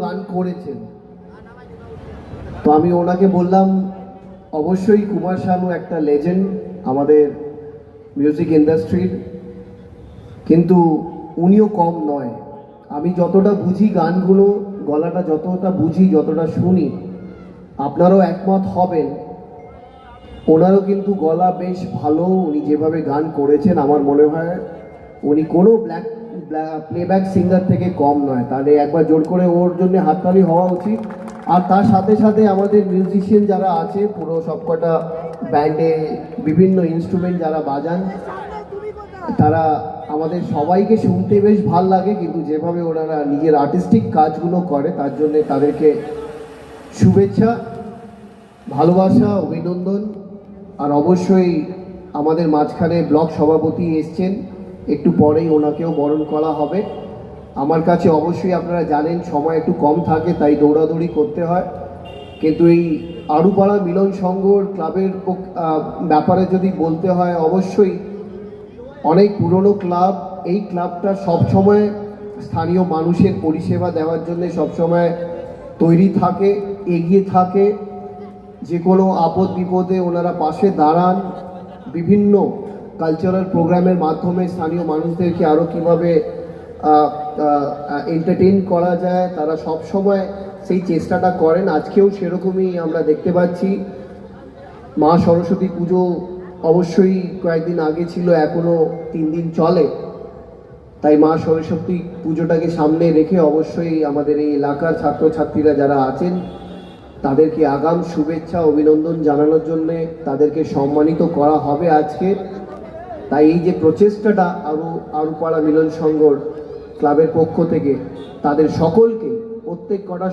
গান করেছেন। তো আমি ওনাকে বললাম, অবশ্যই কুমার শানু একটা লেজেন্ড আমাদের মিউজিক ইন্ডাস্ট্রির, কিন্তু উনিও কম নয়। আমি যতটা বুঝি গানগুলো, গলাটা যতটা বুঝি, যতটা শুনি, আপনারাও একমত হবেন, ওনারও কিন্তু গলা বেশ ভালো। উনি যেভাবে গান করেছেন আমার মনে হয় উনি কোনো প্লেব্যাক সিঙ্গার থেকে কম নয়। তাহলে একবার জোর করে ওর জন্য হাততালি হওয়া উচিত। আর তার সাথে সাথে আমাদের মিউজিশিয়ান যারা আছে, পুরো সবকটা ব্যান্ডে বিভিন্ন ইনস্ট্রুমেন্ট যারা বাজান, তারা আমাদের সবাইকে শুনতে বেশ ভাল লাগে, কিন্তু যেভাবে ওনারা নিজের আর্টিস্টিক কাজগুলো করে তার জন্য তাদেরকে শুভেচ্ছা, ভালোবাসা, অভিনন্দন। আর অবশ্যই আমাদের মাঝখানে ব্লক সভাপতি এসছেন, একটু পরেই ওনাকেও বরণ করা হবে। আমার কাছে অবশ্যই আপনারা জানেন সময় একটু কম থাকে, তাই দৌড়াদৌড়ি করতে হয়, কিন্তু এই আড়ুপাড়া মিলন সংঘর ক্লাবের ব্যাপারে যদি বলতে হয়, অবশ্যই অনেক পুরনো ক্লাব। এই ক্লাবটা সবসময় স্থানীয় মানুষের পরিষেবা দেওয়ার জন্য সবসময় তৈরি থাকে, এগিয়ে থাকে। যে কোনো আপদ বিপদে ওনারা পাশে দাঁড়ান। বিভিন্ন কালচারাল প্রোগ্রামের মাধ্যমে স্থানীয় মানুষদেরকে আরও কীভাবে এন্টারটেইন করা যায়, তারা সব সময় সেই চেষ্টাটা করেন। আজকেও সেরকমই আমরা দেখতে পাচ্ছি। মা সরস্বতী পুজো অবশ্যই কয়েকদিন আগে ছিল, এখনও 3 দিন চলে। তাই মা সরস্বতী পুজোটাকে সামনে রেখে অবশ্যই আমাদের এই এলাকার ছাত্রছাত্রীরা যারা আছেন তাদেরকে আগাম শুভেচ্ছা অভিনন্দন জানানোর জন্যে তাদেরকে সম্মানিত করা হবে আজকে। তাই এই যে প্রচেষ্টাটা আড়ুপাড়া মিলন সংঘর ক্লাবের পক্ষ থেকে, তাদের সকলকে প্রত্যেক কটা